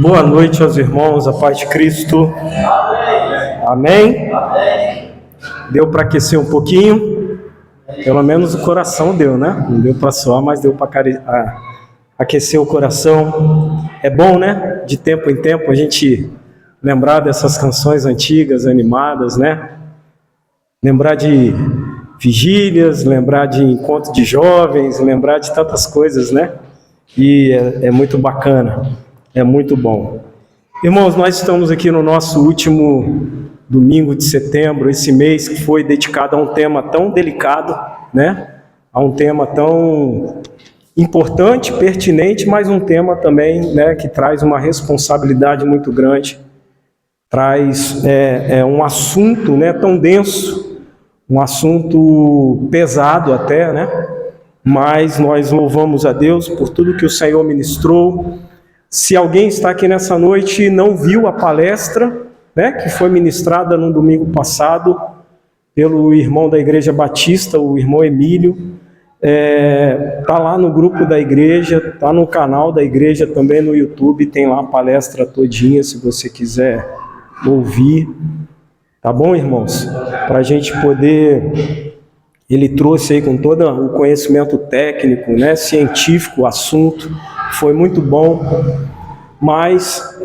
Boa noite aos irmãos, a paz de Cristo. Amém? Deu para aquecer um pouquinho? Pelo menos o coração deu, né? Não deu para suar, mas deu para aquecer o coração. É bom, né? De tempo em tempo a gente lembrar dessas canções antigas, animadas, né? Lembrar de vigílias, lembrar de encontro de jovens, lembrar de tantas coisas, né? E é muito bacana. É muito bom. Irmãos, nós estamos aqui no nosso último domingo de setembro, esse mês que foi dedicado a um tema tão delicado, né? A um tema tão importante, pertinente, mas um tema também, né, que traz uma responsabilidade muito grande, traz um assunto, né, tão denso, um assunto pesado até, né? Mas nós louvamos a Deus por tudo que o Senhor ministrou. Se alguém está aqui nessa noite e não viu a palestra, né, que foi ministrada no domingo passado pelo irmão da Igreja Batista, o irmão Emílio, está lá no grupo da igreja, está no canal da igreja também no YouTube, tem lá a palestra todinha, se você quiser ouvir. Tá bom, irmãos? Para a gente poder... Ele trouxe aí com todo o conhecimento técnico, né, científico, o assunto, foi muito bom, mas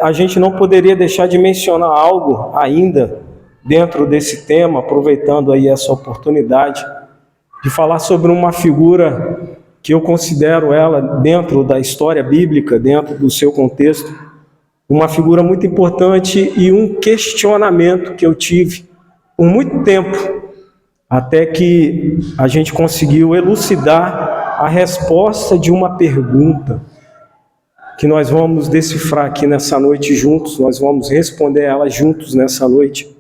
a gente não poderia deixar de mencionar algo ainda dentro desse tema, aproveitando aí essa oportunidade, de falar sobre uma figura que eu considero ela, dentro da história bíblica, dentro do seu contexto, uma figura muito importante e um questionamento que eu tive por muito tempo, até que a gente conseguiu elucidar a resposta de uma pergunta que nós vamos decifrar aqui nessa noite juntos, nós vamos responder ela juntos nessa noite.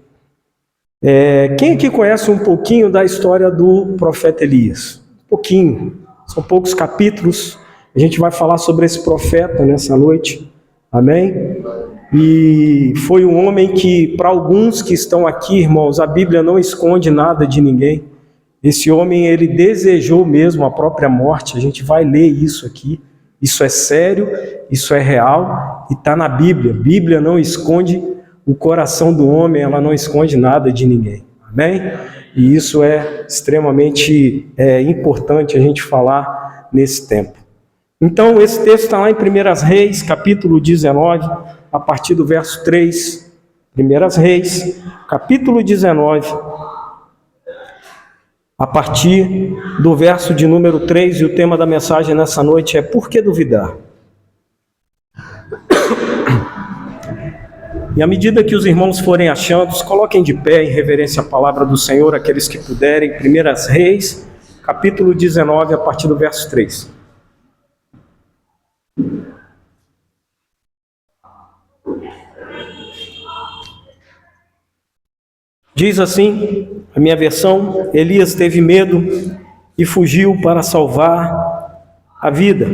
Quem aqui conhece um pouquinho da história do profeta Elias? Um pouquinho, são poucos capítulos, a gente vai falar sobre esse profeta nessa noite, amém? E foi um homem que, para alguns que estão aqui, irmãos, a Bíblia não esconde nada de ninguém. Esse homem, ele desejou mesmo a própria morte. A gente vai ler isso aqui. Isso é sério, isso é real e está na Bíblia. A Bíblia não esconde o coração do homem, ela não esconde nada de ninguém. Amém? E isso é extremamente importante a gente falar nesse tempo. Então, esse texto está lá em 1 Reis, capítulo 19, a partir do verso 3. 1 Reis, capítulo 19, a partir do verso de número 3, e o tema da mensagem nessa noite é Por que duvidar? E à medida que os irmãos forem achando, coloquem de pé em reverência à palavra do Senhor, aqueles que puderem. 1 Reis, capítulo 19, a partir do verso 3. Diz assim, a minha versão: Elias teve medo e fugiu para salvar a vida.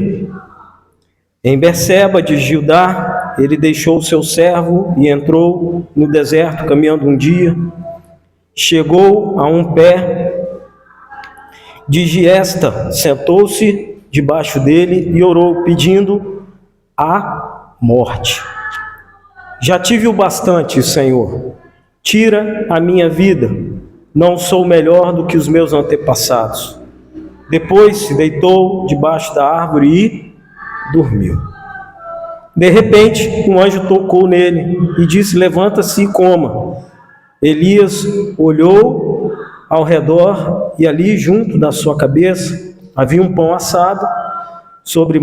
Em Berseba de Judá, ele deixou o seu servo e entrou no deserto caminhando um dia. Chegou a um pé de giesta, sentou-se debaixo dele e orou, pedindo a morte. Já tive o bastante, Senhor. Tira a minha vida, não sou melhor do que os meus antepassados. Depois se deitou debaixo da árvore e dormiu. De repente, um anjo tocou nele e disse: levanta-se e coma. Elias olhou ao redor e ali, junto da sua cabeça, havia um pão assado sobre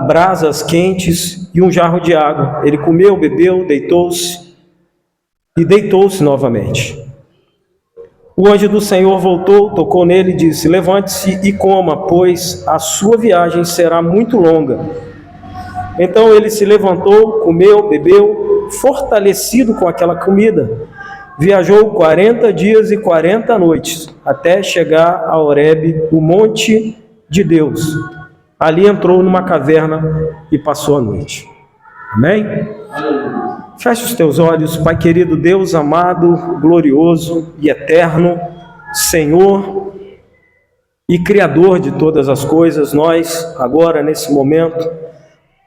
brasas quentes e um jarro de água. Ele comeu, bebeu, deitou-se novamente. O anjo do Senhor voltou, tocou nele e disse: levante-se e coma, pois a sua viagem será muito longa. Então ele se levantou, comeu, bebeu, fortalecido com aquela comida. Viajou 40 dias e 40 noites, até chegar a Horebe, o monte de Deus. Ali entrou numa caverna e passou a noite. Amém? Feche os teus olhos, Pai querido, Deus amado, glorioso e eterno, Senhor e Criador de todas as coisas. Nós, agora, nesse momento,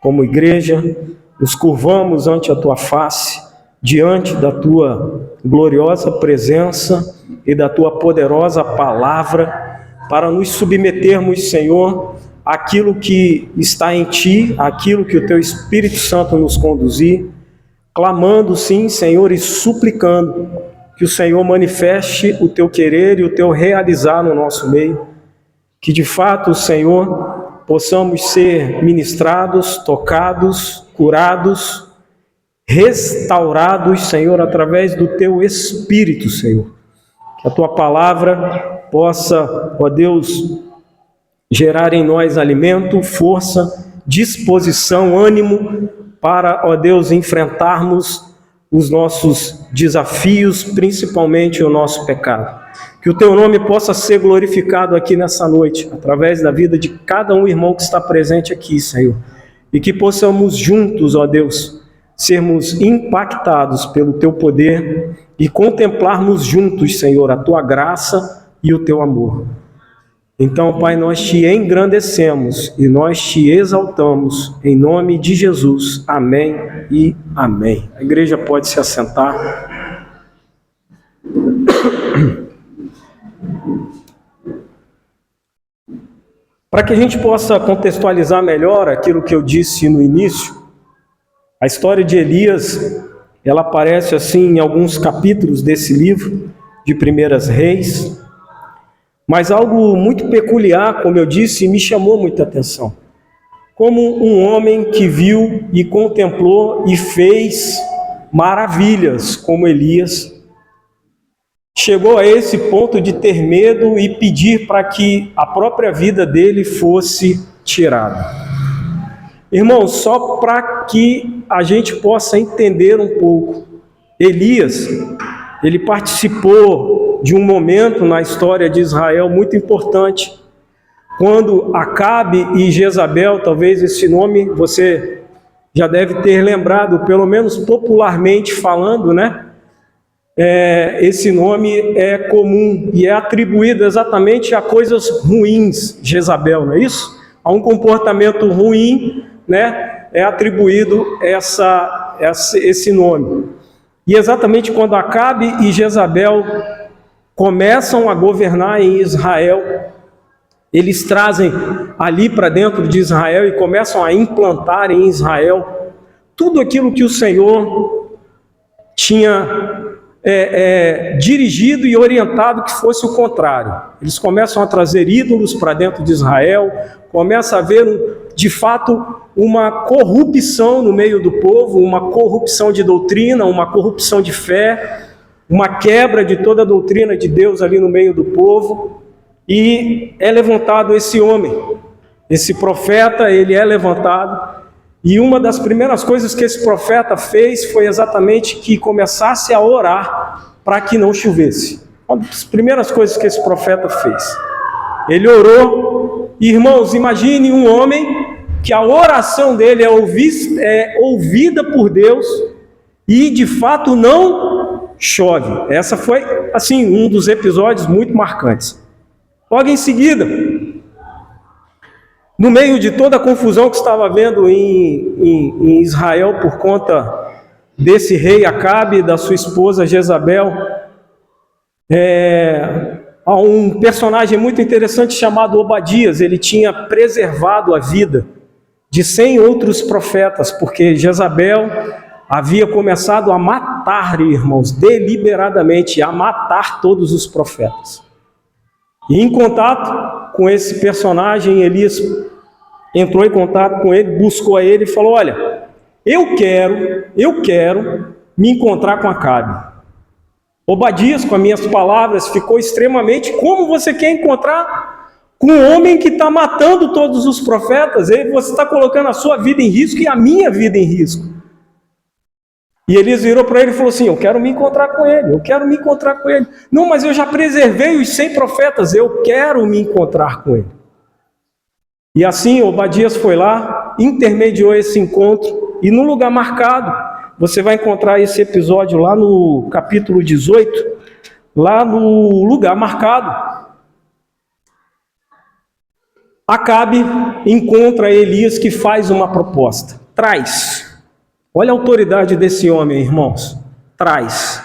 como igreja, nos curvamos ante a tua face, diante da tua gloriosa presença e da tua poderosa palavra, para nos submetermos, Senhor, àquilo que está em ti, àquilo que o teu Espírito Santo nos conduzir, clamando, sim, Senhor, e suplicando que o Senhor manifeste o teu querer e o teu realizar no nosso meio, que de fato, Senhor, possamos ser ministrados, tocados, curados, restaurados, Senhor, através do teu Espírito, Senhor. Que a tua palavra possa, ó Deus, gerar em nós alimento, força, disposição, ânimo para, ó Deus, enfrentarmos os nossos desafios, principalmente o nosso pecado. Que o teu nome possa ser glorificado aqui nessa noite, através da vida de cada um irmão que está presente aqui, Senhor. E que possamos juntos, ó Deus, sermos impactados pelo teu poder e contemplarmos juntos, Senhor, a tua graça e o teu amor. Então, Pai, nós te engrandecemos e nós te exaltamos, em nome de Jesus. Amém e amém. A igreja pode se assentar. Para que a gente possa contextualizar melhor aquilo que eu disse no início, a história de Elias, ela aparece assim em alguns capítulos desse livro de Primeiras Reis, mas algo muito peculiar, como eu disse, me chamou muita atenção. Como um homem que viu e contemplou e fez maravilhas como Elias, chegou a esse ponto de ter medo e pedir para que a própria vida dele fosse tirada. Irmão, só para que a gente possa entender um pouco, Elias, ele participou de um momento na história de Israel muito importante, quando Acabe e Jezabel, talvez esse nome você já deve ter lembrado, pelo menos popularmente falando, né? Esse nome é comum e é atribuído exatamente a coisas ruins, Jezabel, não é isso? A um comportamento ruim, né? É atribuído esse nome. E exatamente quando Acabe e Jezabel começam a governar em Israel, eles trazem ali para dentro de Israel e começam a implantar em Israel tudo aquilo que o Senhor tinha dirigido e orientado que fosse o contrário. Eles começam a trazer ídolos para dentro de Israel, começa a haver, de fato, uma corrupção no meio do povo, uma corrupção de doutrina, uma corrupção de fé, uma quebra de toda a doutrina de Deus ali no meio do povo, e é levantado esse homem, esse profeta, ele é levantado, e uma das primeiras coisas que esse profeta fez foi exatamente que começasse a orar para que não chovesse. Uma das primeiras coisas que esse profeta fez. Ele orou, e, irmãos, imagine um homem que a oração dele é ouvida por Deus e de fato não chove. Essa foi, assim, um dos episódios muito marcantes. Logo em seguida, no meio de toda a confusão que estava havendo em Israel por conta desse rei Acabe e da sua esposa Jezabel, há um personagem muito interessante chamado Obadias. Ele tinha preservado a vida de 100 outros profetas, porque Jezabel havia começado a matar, irmãos, deliberadamente, a matar todos os profetas. E em contato com esse personagem, Elias entrou em contato com ele, buscou a ele e falou: olha, eu quero me encontrar com Acabe. Obadias, com as minhas palavras, ficou extremamente: como você quer encontrar com um homem que está matando todos os profetas? Você está colocando a sua vida em risco e a minha vida em risco. E Elias virou para ele e falou assim: eu quero me encontrar com ele, Não, mas eu já preservei os 100 profetas, eu quero me encontrar com ele. E assim Obadias foi lá, intermediou esse encontro, e no lugar marcado, você vai encontrar esse episódio lá no capítulo 18, lá no lugar marcado. Acabe encontra Elias que faz uma proposta. Traz. Olha a autoridade desse homem, irmãos. Traz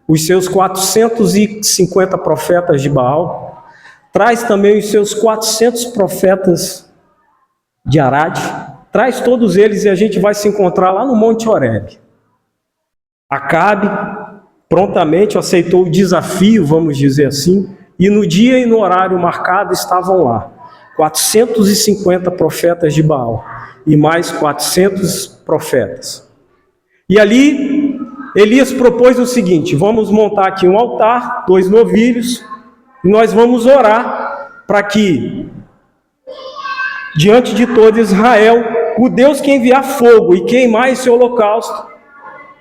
os seus 450 profetas de Baal. Traz também os seus 400 profetas de Arade. Traz todos eles e a gente vai se encontrar lá no Monte Horebe. Acabe prontamente aceitou o desafio, vamos dizer assim, e no dia e no horário marcado estavam lá 450 profetas de Baal e mais 400 profetas. E ali Elias propôs o seguinte: vamos montar aqui um altar, 2 novilhos, e nós vamos orar para que, diante de todo Israel, o Deus que enviar fogo e queimar esse holocausto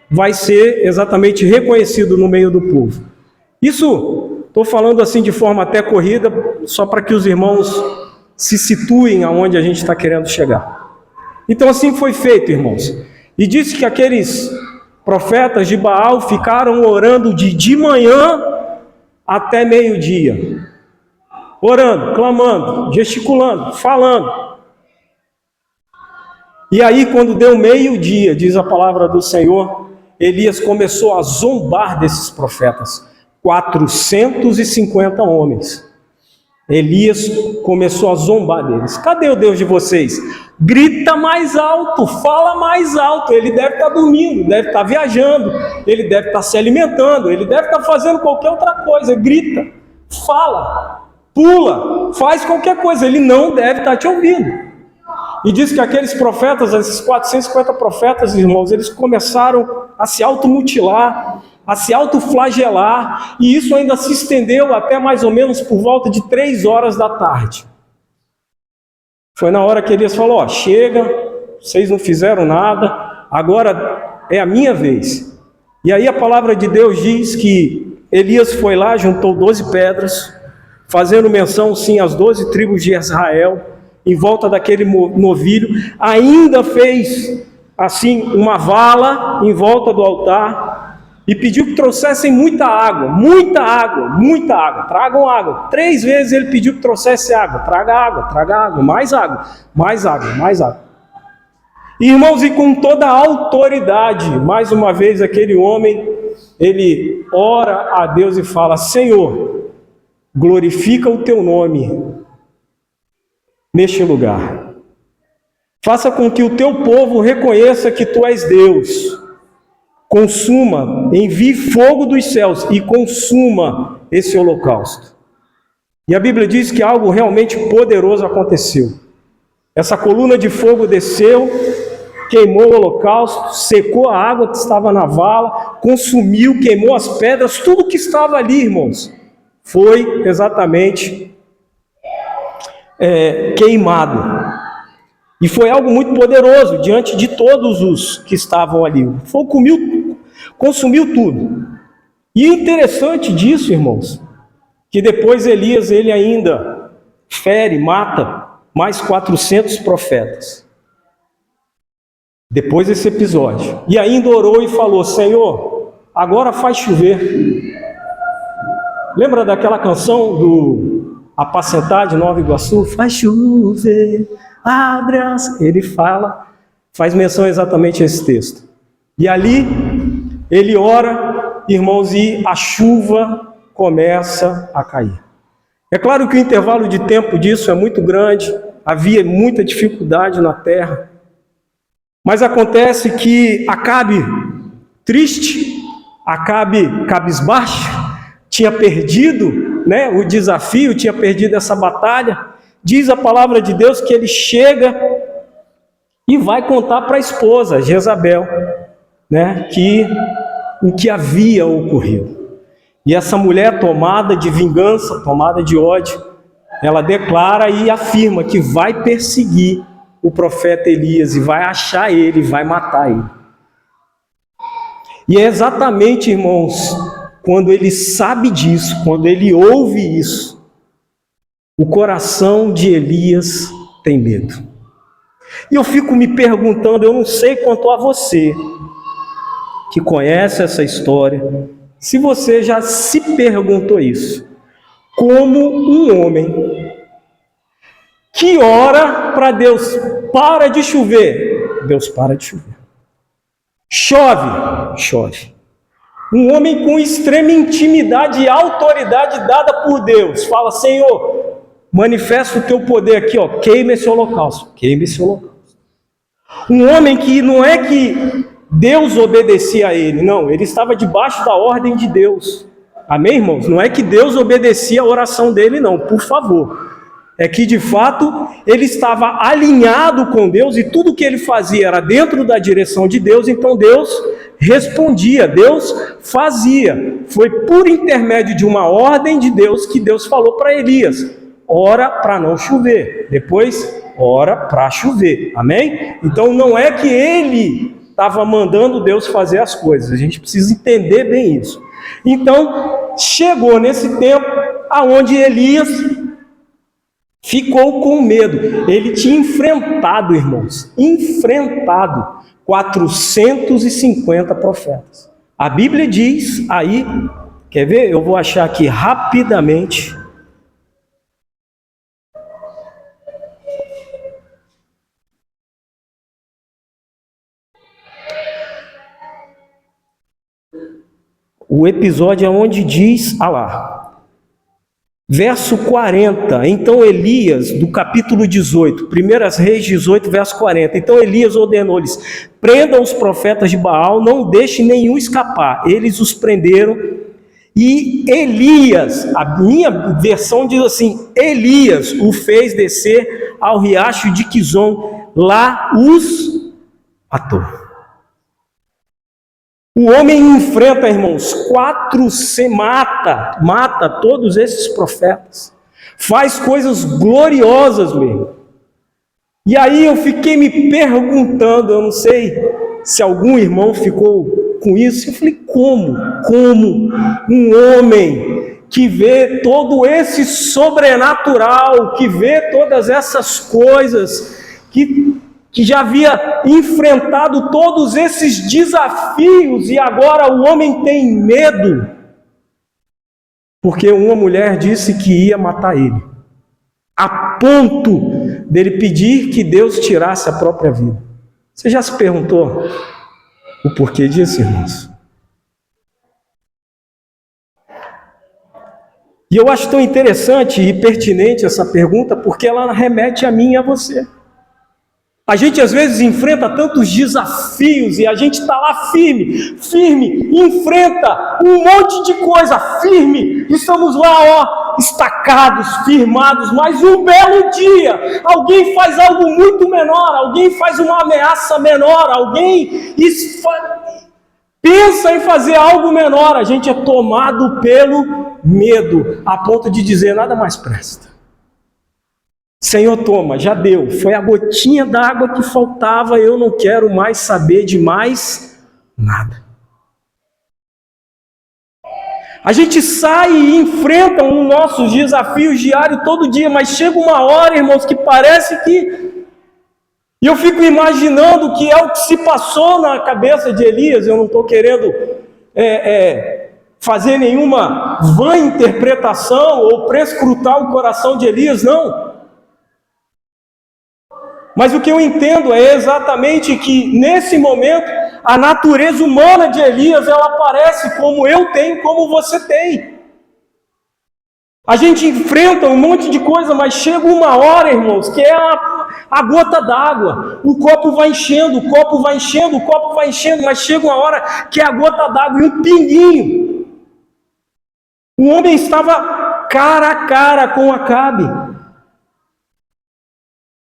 vai ser exatamente reconhecido no meio do povo. Isso, estou falando assim de forma até corrida, só para que os irmãos se situem aonde a gente está querendo chegar. Então assim foi feito, irmãos. E disse que aqueles profetas de Baal ficaram orando de manhã até meio-dia. Orando, clamando, gesticulando, falando. E aí, quando deu meio-dia, diz a palavra do Senhor, Elias começou a zombar desses profetas. 450 homens. Elias começou a zombar deles. Cadê o Deus de vocês? Grita mais alto, fala mais alto. Ele deve estar dormindo, deve estar viajando, ele deve estar se alimentando, ele deve estar fazendo qualquer outra coisa. Grita, fala, pula, faz qualquer coisa. Ele não deve estar te ouvindo. E diz que aqueles profetas, esses 450 profetas, irmãos, eles começaram a se automutilar, a se autoflagelar, e isso ainda se estendeu até mais ou menos por volta de 3 horas da tarde. Foi na hora que Elias falou: ó, chega, vocês não fizeram nada, agora é a minha vez. E aí a palavra de Deus diz que Elias foi lá, juntou 12 pedras, fazendo menção sim às 12 tribos de Israel, em volta daquele novilho, ainda fez assim uma vala em volta do altar, e pediu que trouxessem muita água, muita água, muita água, tragam água. 3 vezes ele pediu que trouxesse água, traga água, mais água, mais água, mais água. Irmãos, e com toda a autoridade, mais uma vez aquele homem, ele ora a Deus e fala: Senhor, glorifica o teu nome neste lugar. Faça com que o teu povo reconheça que tu és Deus. Consuma, envie fogo dos céus e consuma esse holocausto. E a Bíblia diz que algo realmente poderoso aconteceu. Essa coluna de fogo desceu, queimou o holocausto, secou a água que estava na vala, consumiu, queimou as pedras, tudo que estava ali, irmãos, foi exatamente queimado. E foi algo muito poderoso diante de todos os que estavam ali. O fogo consumiu tudo. E interessante disso, irmãos, que depois Elias, ele ainda fere, mata mais 400 profetas. Depois desse episódio. E ainda orou e falou: Senhor, agora faz chover. Lembra daquela canção do Apacentar de Nova Iguaçu? Faz chover, abre as... Ele faz menção exatamente a esse texto. E ali ele ora, irmãos, e a chuva começa a cair. É claro que o intervalo de tempo disso é muito grande, havia muita dificuldade na terra, mas acontece que Acabe, triste, Acabe cabisbaixo, tinha perdido, né, o desafio, tinha perdido essa batalha. Diz a palavra de Deus que ele chega e vai contar para a esposa, Jezabel, né, o que havia ocorrido. E essa mulher, tomada de vingança, tomada de ódio, ela declara e afirma que vai perseguir o profeta Elias e vai achar ele, vai matar ele. E é exatamente, irmãos, quando ele sabe disso, quando ele ouve isso, o coração de Elias tem medo. E eu fico me perguntando, eu não sei quanto a você, que conhece essa história, se você já se perguntou isso. Como um homem que ora para Deus: para de chover. Deus para de chover. Chove, chove. Um homem com extrema intimidade e autoridade dada por Deus fala: Senhor, manifesta o teu poder aqui, ó, queima esse holocausto. Queima esse holocausto. Um homem que não é que Deus obedecia a ele, não, ele estava debaixo da ordem de Deus. Amém, irmãos? Não é que Deus obedecia a oração dele, não, por favor. É que, de fato, ele estava alinhado com Deus e tudo que ele fazia era dentro da direção de Deus, então Deus respondia, Deus fazia. Foi por intermédio de uma ordem de Deus que Deus falou para Elias: ora para não chover, depois ora para chover. Amém? Então não é que ele estava mandando Deus fazer as coisas, a gente precisa entender bem isso. Então chegou nesse tempo aonde Elias ficou com medo. Ele tinha enfrentado, irmãos, 450 profetas. A Bíblia diz aí, quer ver? Eu vou achar aqui rapidamente. O episódio é onde diz, verso 40, então Elias, do capítulo 18, 1 Reis 18, verso 40, então Elias ordenou-lhes: prendam os profetas de Baal, não deixem nenhum escapar. Eles os prenderam, e Elias, a minha versão diz assim, Elias o fez descer ao riacho de Quizon, lá os matou. O homem enfrenta, irmãos, mata todos esses profetas, faz coisas gloriosas mesmo. E aí eu fiquei me perguntando, eu não sei se algum irmão ficou com isso, eu falei: como um homem que vê todo esse sobrenatural, que vê todas essas coisas, que já havia enfrentado todos esses desafios, e agora o homem tem medo, porque uma mulher disse que ia matar ele, a ponto dele pedir que Deus tirasse a própria vida. Você já se perguntou o porquê disso, irmãos? E eu acho tão interessante e pertinente essa pergunta, porque ela remete a mim e a você. A gente às vezes enfrenta tantos desafios e a gente está lá firme, enfrenta um monte de coisa, firme, estamos lá, estacados, firmados, mas um belo dia, alguém faz algo muito menor, alguém faz uma ameaça menor, alguém pensa em fazer algo menor, a gente é tomado pelo medo, a ponto de dizer: nada mais presta. Senhor, toma, já deu, foi a gotinha d'água que faltava, eu não quero mais saber de mais nada. A gente sai e enfrenta os nossos desafios diários todo dia, mas chega uma hora, irmãos, que parece que... E eu fico imaginando que é o que se passou na cabeça de Elias. Eu não estou querendo fazer nenhuma vã interpretação ou prescrutar o coração de Elias, não. Mas o que eu entendo é exatamente que, nesse momento, a natureza humana de Elias, ela aparece como eu tenho, como você tem. A gente enfrenta um monte de coisa, mas chega uma hora, irmãos, que é a gota d'água. O copo vai enchendo, mas chega uma hora que é a gota d'água e um pinguinho. O homem estava cara a cara com Acabe.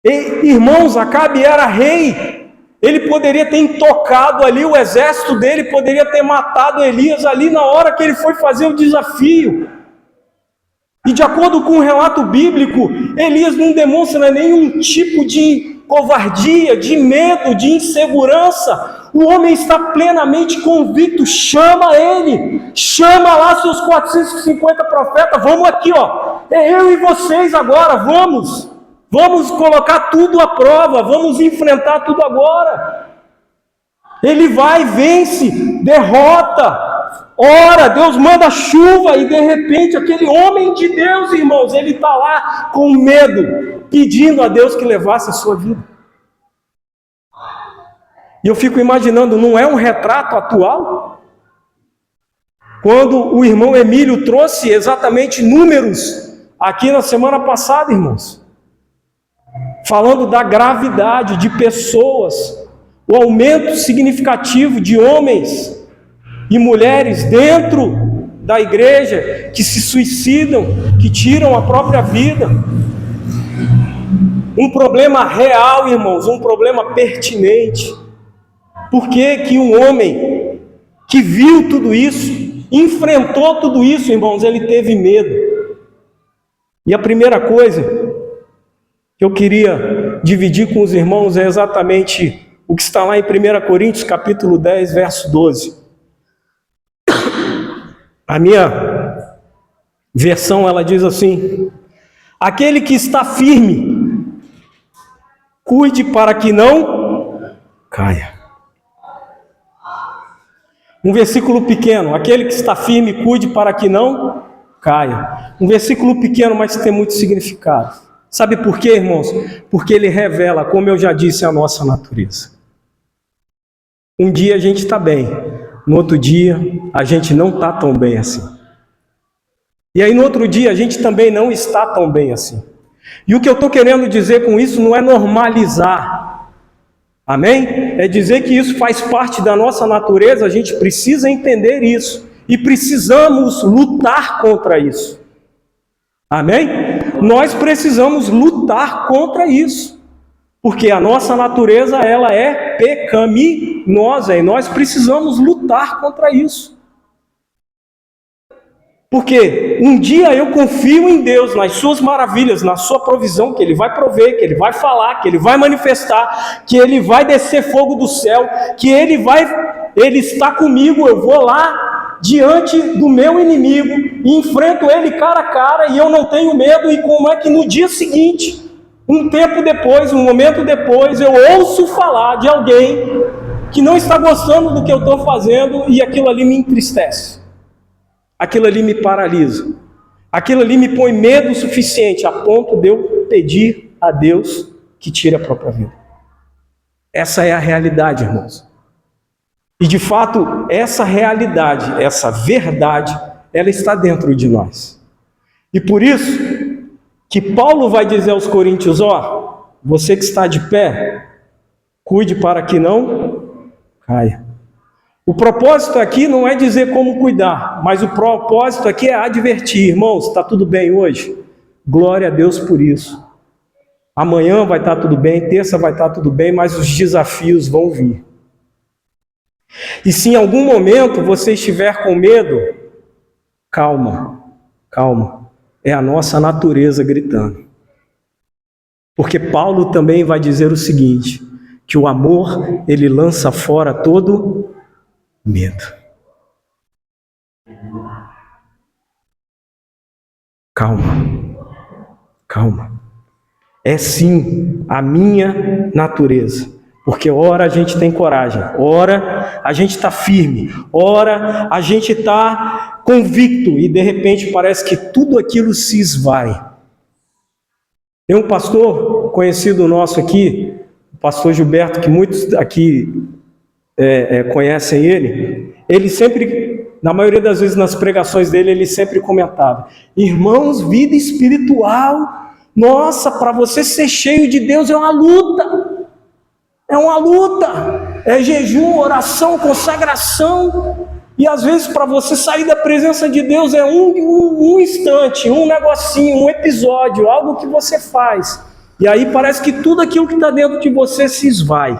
E, irmãos, Acabe era rei, ele poderia ter intocado ali, o exército dele poderia ter matado Elias ali na hora que ele foi fazer o desafio. E de acordo com o relato bíblico, Elias não demonstra nenhum tipo de covardia, de medo, de insegurança. O homem está plenamente convicto, chama ele, chama lá seus 450 profetas, vamos aqui, é eu e vocês agora, vamos colocar tudo à prova, vamos enfrentar tudo agora. Ele vai, vence, derrota, ora, Deus manda chuva, e de repente aquele homem de Deus, irmãos, ele está lá com medo, pedindo a Deus que levasse a sua vida. E eu fico imaginando, não é um retrato atual? Quando o irmão Emílio trouxe exatamente números aqui na semana passada, irmãos, falando da gravidade de pessoas, o aumento significativo de homens e mulheres dentro da igreja que se suicidam, que tiram a própria vida. Um problema real, irmãos, um problema pertinente. Por que que um homem que viu tudo isso, enfrentou tudo isso, irmãos, ele teve medo? E a primeira coisa que eu queria dividir com os irmãos é exatamente o que está lá em 1 Coríntios, capítulo 10, verso 12. A minha versão, ela diz assim: aquele que está firme, cuide para que não caia. Um versículo pequeno: aquele que está firme, cuide para que não caia. Um versículo pequeno, mas tem muito significado. Sabe por quê, irmãos? Porque ele revela, como eu já disse, a nossa natureza. Um dia a gente está bem, no outro dia a gente não está tão bem assim. E aí no outro dia a gente também não está tão bem assim. E o que eu estou querendo dizer com isso não é normalizar, amém? É dizer que isso faz parte da nossa natureza, a gente precisa entender isso. E precisamos lutar contra isso, amém? Nós precisamos lutar contra isso. Porque a nossa natureza, ela é pecaminosa, e nós precisamos lutar contra isso. Porque um dia eu confio em Deus, nas suas maravilhas, na sua provisão, que Ele vai prover, que Ele vai falar, que Ele vai manifestar, que Ele vai descer fogo do céu, que Ele está comigo, eu vou lá diante do meu inimigo, e enfrento ele cara a cara, e eu não tenho medo. E como é que no dia seguinte, um tempo depois, um momento depois, eu ouço falar de alguém que não está gostando do que eu estou fazendo, e aquilo ali me entristece, aquilo ali me paralisa, aquilo ali me põe medo suficiente a ponto de eu pedir a Deus que tire a própria vida. Essa é a realidade, irmãos. E de fato, essa realidade, essa verdade, ela está dentro de nós. E por isso que Paulo vai dizer aos coríntios: ó, você que está de pé, cuide para que não caia. O propósito aqui não é dizer como cuidar, mas o propósito aqui é advertir: irmãos, está tudo bem hoje? Glória a Deus por isso. Amanhã vai estar tudo bem, terça vai estar tudo bem, mas os desafios vão vir. E se em algum momento você estiver com medo, calma, calma. É a nossa natureza gritando. Porque Paulo também vai dizer o seguinte, que o amor, ele lança fora todo medo. Calma, calma. É sim a minha natureza. Porque ora a gente tem coragem, ora a gente está firme, ora a gente está convicto, e de repente parece que tudo aquilo se esvai. Tem um pastor conhecido nosso aqui, o pastor Gilberto, que muitos aqui conhecem ele sempre, na maioria das vezes nas pregações dele, ele sempre comentava: irmãos, vida espiritual, nossa, para você ser cheio de Deus é uma luta. É uma luta, é jejum, oração, consagração. E às vezes para você sair da presença de Deus é um instante, um negocinho, um episódio, algo que você faz. E aí parece que tudo aquilo que está dentro de você se esvai.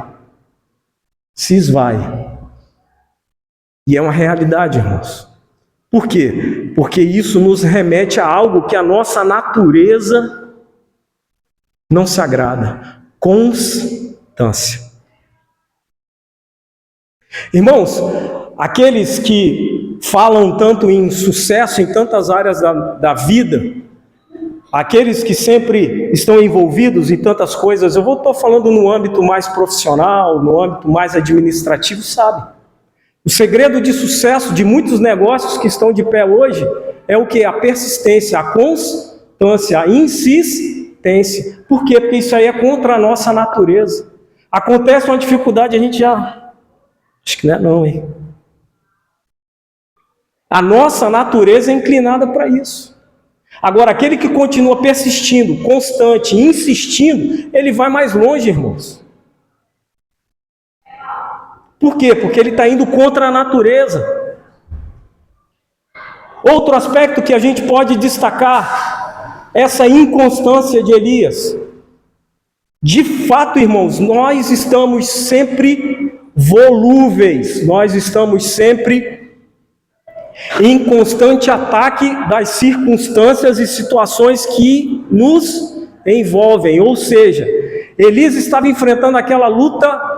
Se esvai. E é uma realidade, irmãos. Por quê? Porque isso nos remete a algo que a nossa natureza não se agrada. Constância. Irmãos, aqueles que falam tanto em sucesso em tantas áreas da vida, aqueles que sempre estão envolvidos em tantas coisas, eu estou falando no âmbito mais profissional, no âmbito mais administrativo, sabe? O segredo de sucesso de muitos negócios que estão de pé hoje é o que? A persistência, a constância, a insistência. Tem-se. Por quê? Porque isso aí é contra a nossa natureza. Acontece uma dificuldade, a gente já... Acho que não é não, hein? A nossa natureza é inclinada para isso. Agora, aquele que continua persistindo, constante, insistindo, ele vai mais longe, irmãos. Por quê? Porque ele está indo contra a natureza. Outro aspecto que a gente pode destacar, essa inconstância de Elias. De fato, irmãos, nós estamos sempre volúveis, nós estamos sempre em constante ataque das circunstâncias e situações que nos envolvem. Ou seja, Elias estava enfrentando aquela luta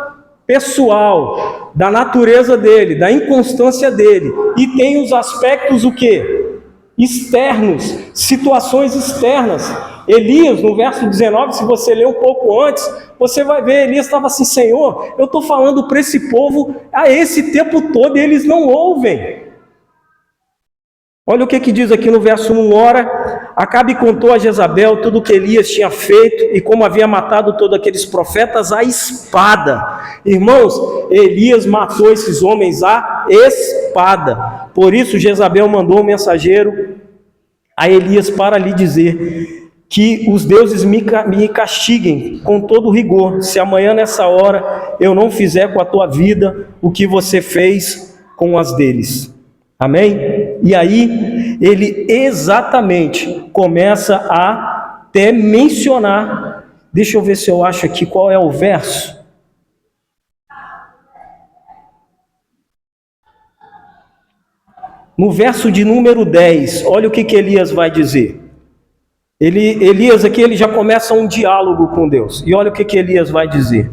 pessoal, da natureza dele, da inconstância dele, e tem os aspectos o quê? Externos, situações externas. Elias, no verso 19, se você ler um pouco antes, você vai ver, Elias estava assim, Senhor, eu estou falando para esse povo há esse tempo todo e eles não ouvem. Olha o que diz aqui no verso 1, ora, Acabe contou a Jezabel tudo o que Elias tinha feito e como havia matado todos aqueles profetas à espada. Irmãos, Elias matou esses homens à espada. Por isso Jezabel mandou um mensageiro a Elias para lhe dizer que os deuses me castiguem com todo rigor, se amanhã nessa hora eu não fizer com a tua vida o que você fez com as deles. Amém? E aí, ele exatamente começa a até mencionar, deixa eu ver se eu acho aqui qual é o verso. No verso de número 10, olha o que Elias vai dizer. Elias aqui, ele já começa um diálogo com Deus. E olha o que Elias vai dizer.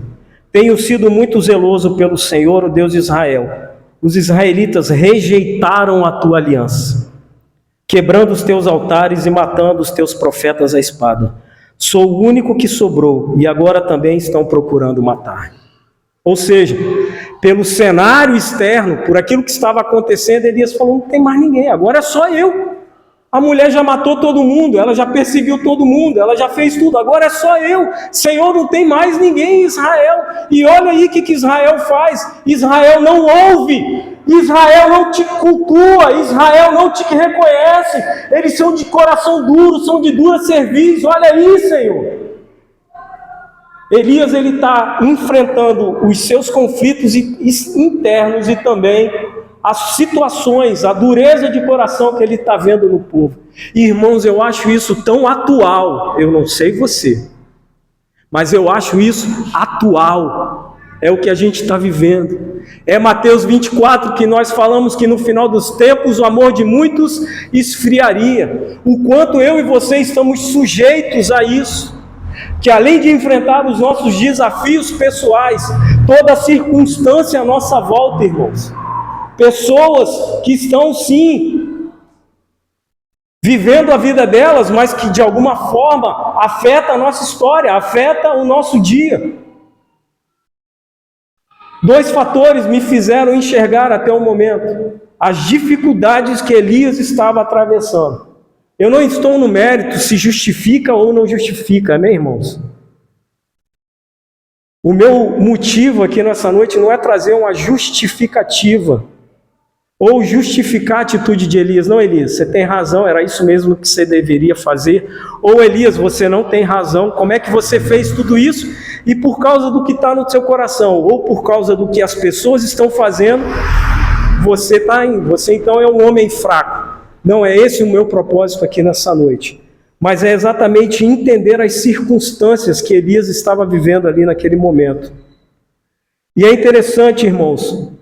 Tenho sido muito zeloso pelo Senhor, o Deus de Israel. Os israelitas rejeitaram a tua aliança, quebrando os teus altares e matando os teus profetas à espada. Sou o único que sobrou e agora também estão procurando matar. Ou seja, pelo cenário externo, por aquilo que estava acontecendo, Elias falou, não tem mais ninguém, agora é só eu. A mulher já matou todo mundo, ela já perseguiu todo mundo, ela já fez tudo, agora é só eu. Senhor, não tem mais ninguém em Israel. E olha aí o que Israel faz. Israel não ouve, Israel não te cultua, Israel não te reconhece. Eles são de coração duro, são de dura cerviz. Olha aí, Senhor. Elias, ele está enfrentando os seus conflitos internos e também as situações, a dureza de coração que ele está vendo no povo. E, irmãos, eu acho isso tão atual, eu não sei você, mas eu acho isso atual, é o que a gente está vivendo. É Mateus 24 que nós falamos que no final dos tempos o amor de muitos esfriaria. O quanto eu e você estamos sujeitos a isso, que além de enfrentar os nossos desafios pessoais, toda circunstância à nossa volta, irmãos, pessoas que estão sim vivendo a vida delas, mas que de alguma forma afeta a nossa história, afeta o nosso dia. Dois fatores me fizeram enxergar até o momento as dificuldades que Elias estava atravessando. Eu não estou no mérito se justifica ou não justifica, amém, irmãos? O meu motivo aqui nessa noite não é trazer uma justificativa ou justificar a atitude de Elias. Não, Elias, você tem razão, era isso mesmo que você deveria fazer. Ou, Elias, você não tem razão, como é que você fez tudo isso? E por causa do que está no seu coração, ou por causa do que as pessoas estão fazendo, você está indo. Você então é um homem fraco. Não é esse o meu propósito aqui nessa noite. Mas é exatamente entender as circunstâncias que Elias estava vivendo ali naquele momento. E é interessante, irmãos,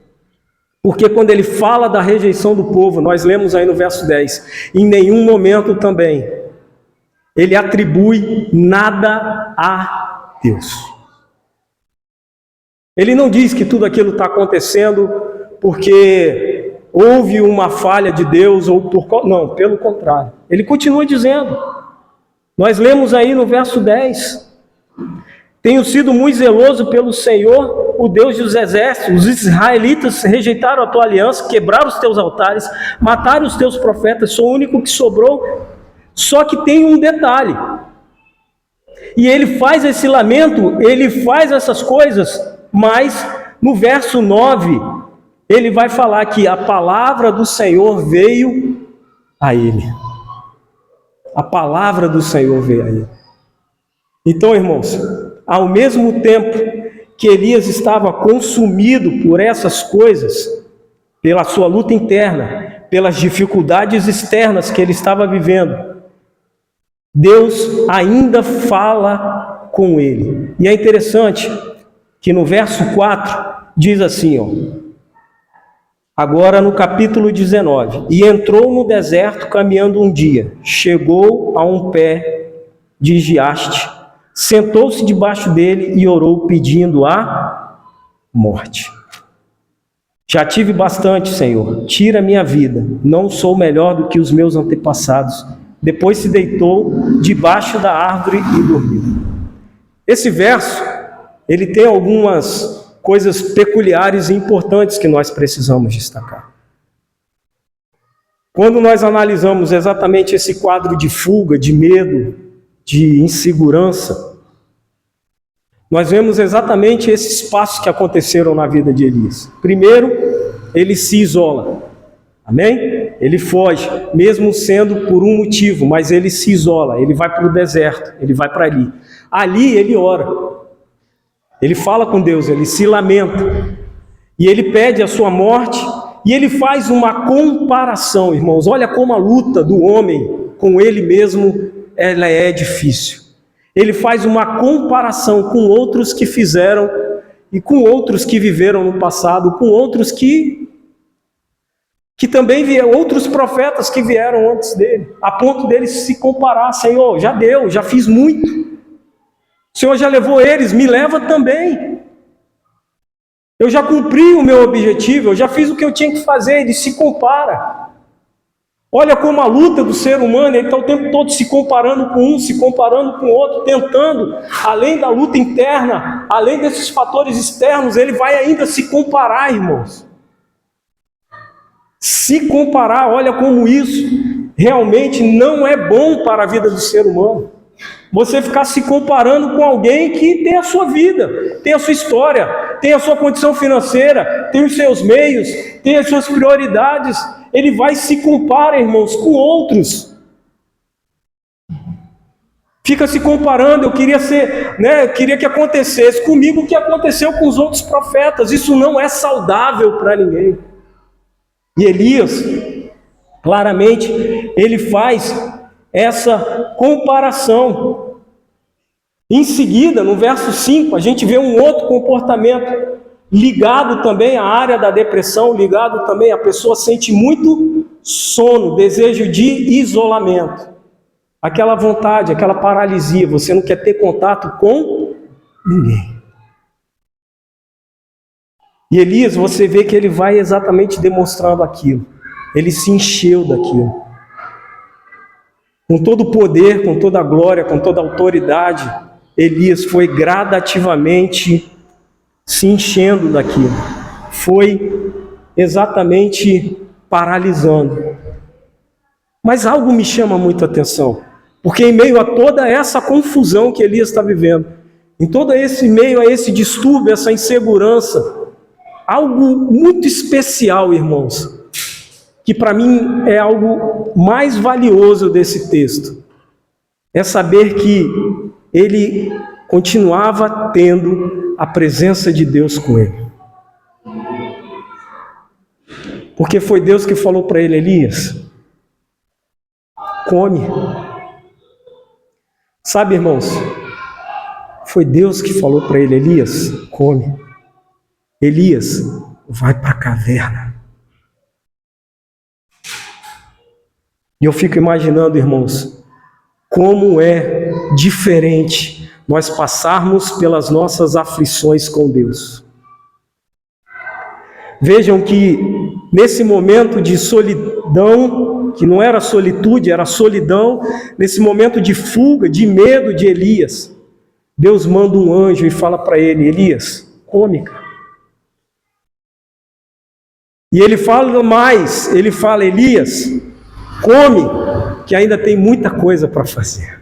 porque quando ele fala da rejeição do povo, nós lemos aí no verso 10, em nenhum momento também ele atribui nada a Deus. Ele não diz que tudo aquilo está acontecendo porque houve uma falha de Deus, não, pelo contrário. Ele continua dizendo, nós lemos aí no verso 10, tenho sido muito zeloso pelo Senhor, o Deus dos exércitos. Os israelitas rejeitaram a tua aliança, quebraram os teus altares, mataram os teus profetas, sou o único que sobrou. Só que tem um detalhe. E ele faz esse lamento, ele faz essas coisas, mas no verso 9, ele vai falar que a palavra do Senhor veio a ele. A palavra do Senhor veio a ele. Então, irmãos, ao mesmo tempo que Elias estava consumido por essas coisas, pela sua luta interna, pelas dificuldades externas que ele estava vivendo, Deus ainda fala com ele. E é interessante que no verso 4 diz assim, agora no capítulo 19, e entrou no deserto caminhando um dia, chegou a um pé de giaste, sentou-se debaixo dele e orou pedindo a morte. Já tive bastante, Senhor, tira minha vida, não sou melhor do que os meus antepassados. Depois se deitou debaixo da árvore e dormiu. Esse verso, ele tem algumas coisas peculiares e importantes que nós precisamos destacar. Quando nós analisamos exatamente esse quadro de fuga, de medo, de insegurança, nós vemos exatamente esses passos que aconteceram na vida de Elias. Primeiro, ele se isola. Amém? Ele foge, mesmo sendo por um motivo, mas ele se isola, ele vai para o deserto, ele vai para ali. Ali ele ora, ele fala com Deus, ele se lamenta, e ele pede a sua morte, e ele faz uma comparação, irmãos. Olha como a luta do homem com ele mesmo, ela é difícil. Ele faz uma comparação com outros que fizeram, e com outros que viveram no passado, com outros que também vieram, outros profetas que vieram antes dele, a ponto dele se comparar. Senhor, já deu, já fiz muito, o Senhor já levou eles, me leva também, eu já cumpri o meu objetivo, eu já fiz o que eu tinha que fazer. Ele se compara. Olha como a luta do ser humano, ele está o tempo todo se comparando com um, se comparando com o outro, tentando, além da luta interna, além desses fatores externos, ele vai ainda se comparar, irmãos. Se comparar, olha como isso realmente não é bom para a vida do ser humano. Você ficar se comparando com alguém que tem a sua vida, tem a sua história, tem a sua condição financeira, tem os seus meios, tem as suas prioridades. Ele vai se comparar, irmãos, com outros. Fica se comparando. Eu queria eu queria que acontecesse comigo o que aconteceu com os outros profetas. Isso não é saudável para ninguém. E Elias, claramente, ele faz essa comparação. Em seguida, no verso 5, a gente vê um outro comportamento ligado também à área da depressão, ligado também, a pessoa sente muito sono, desejo de isolamento, aquela vontade, aquela paralisia, você não quer ter contato com ninguém. E Elias, você vê que ele vai exatamente demonstrando aquilo, ele se encheu daquilo, com todo o poder, com toda a glória, com toda a autoridade. Elias foi gradativamente se enchendo daquilo, foi exatamente paralisando. Mas algo me chama muito a atenção, porque em meio a toda essa confusão que Elias está vivendo, em todo esse meio a esse distúrbio, essa insegurança, algo muito especial, irmãos, que para mim é algo mais valioso desse texto, é saber que ele continuava tendo a presença de Deus com ele. Porque foi Deus que falou para ele: Elias, come. Sabe, irmãos, foi Deus que falou para ele: Elias, come. Elias, vai para a caverna. E eu fico imaginando, irmãos, como é diferente nós passarmos pelas nossas aflições com Deus. Vejam que nesse momento de solidão, que não era solitude, era solidão, nesse momento de fuga, de medo de Elias, Deus manda um anjo e fala para ele: Elias, come, cara. E ele fala mais, ele fala: Elias, come, que ainda tem muita coisa para fazer.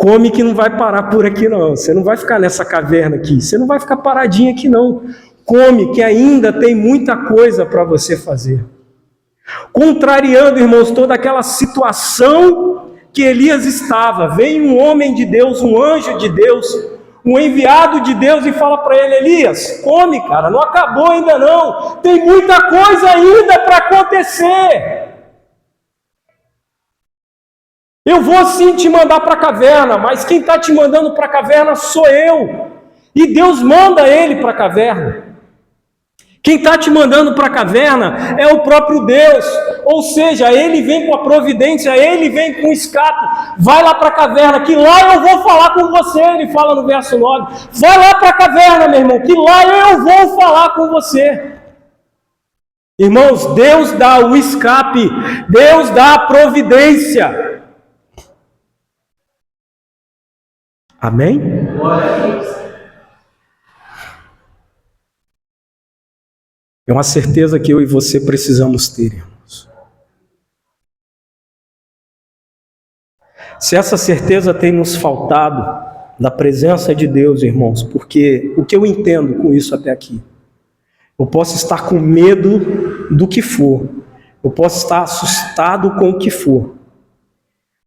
Come que não vai parar por aqui não. Você não vai ficar nessa caverna aqui. Você não vai ficar paradinho aqui não. Come que ainda tem muita coisa para você fazer. Contrariando, irmãos, toda aquela situação que Elias estava. Vem um homem de Deus, um anjo de Deus, um enviado de Deus e fala para ele: Elias, come, cara, não acabou ainda não. Tem muita coisa ainda para acontecer. Eu vou sim te mandar para a caverna, mas quem está te mandando para a caverna sou eu. E Deus manda ele para a caverna. Quem está te mandando para a caverna é o próprio Deus. Ou seja, ele vem com a providência, ele vem com o escape. Vai lá para a caverna, que lá eu vou falar com você. Ele fala no verso 9. Vai lá para a caverna, meu irmão, que lá eu vou falar com você. Irmãos, Deus dá o escape, Deus dá a providência. Amém? É uma certeza que eu e você precisamos ter, irmãos. Se essa certeza tem nos faltado da presença de Deus, irmãos, porque o que eu entendo com isso até aqui? Eu posso estar com medo do que for, eu posso estar assustado com o que for.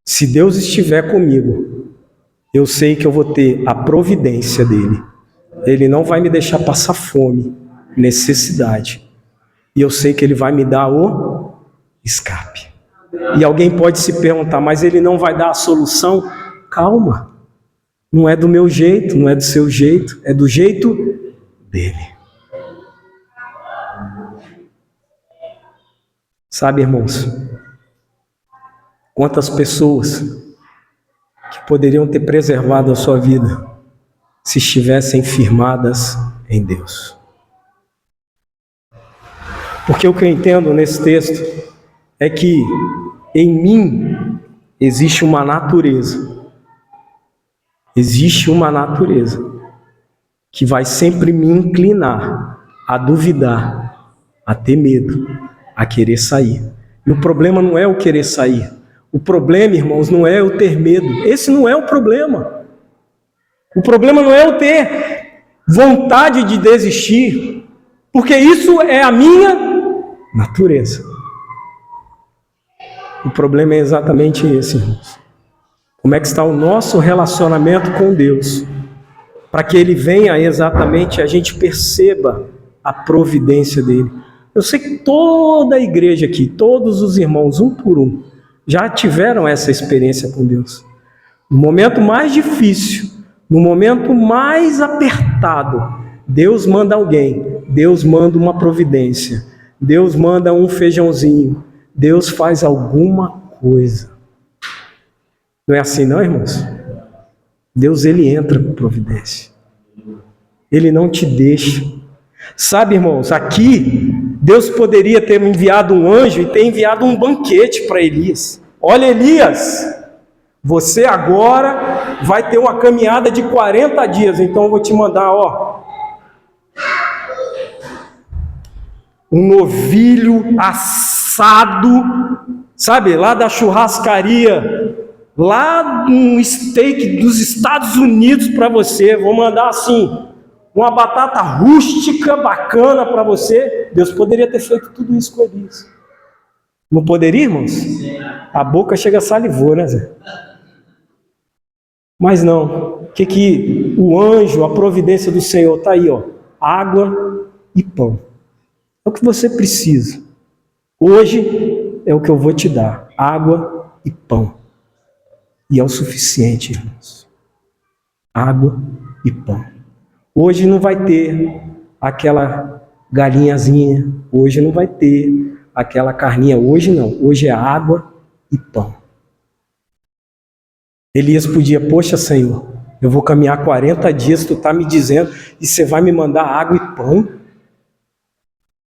Se Deus estiver comigo, eu sei que eu vou ter a providência dele. Ele não vai me deixar passar fome, necessidade. E eu sei que ele vai me dar o escape. E alguém pode se perguntar, mas ele não vai dar a solução? Calma. Não é do meu jeito, não é do seu jeito, é do jeito dele. Sabe, irmãos, quantas pessoas que poderiam ter preservado a sua vida se estivessem firmadas em Deus. Porque o que eu entendo nesse texto é que em mim existe uma natureza. Existe uma natureza que vai sempre me inclinar a duvidar, a ter medo, a querer sair. E o problema não é o querer sair. O problema, irmãos, não é eu ter medo. Esse não é o problema. O problema não é eu ter vontade de desistir, porque isso é a minha natureza. O problema é exatamente esse, irmãos. Como é que está o nosso relacionamento com Deus? Para que Ele venha exatamente, a gente perceba a providência dEle. Eu sei que toda a igreja aqui, todos os irmãos, um por um, já tiveram essa experiência com Deus. No momento mais difícil, no momento mais apertado, Deus manda alguém, Deus manda uma providência, Deus manda um feijãozinho, Deus faz alguma coisa. Não é assim não, irmãos? Deus, Ele entra com providência. Ele não te deixa. Sabe, irmãos, aqui Deus poderia ter enviado um anjo e ter enviado um banquete para Elias. Olha, Elias, você agora vai ter uma caminhada de 40 dias, então eu vou te mandar, um novilho assado, sabe, lá da churrascaria, lá um steak dos Estados Unidos para você. Vou mandar assim, uma batata rústica bacana para você. Deus poderia ter feito tudo isso com Elias. Não poderia, irmãos? A boca chega a salivou, né, Zé? Mas não. O que o anjo, a providência do Senhor está aí, água e pão. É o que você precisa. Hoje é o que eu vou te dar, água e pão. E é o suficiente, irmãos. Água e pão. Hoje não vai ter aquela galinhazinha, hoje não vai ter aquela carninha, hoje não. Hoje é água e pão. Elias podia, poxa, Senhor, eu vou caminhar 40 dias, tu está me dizendo, e você vai me mandar água e pão?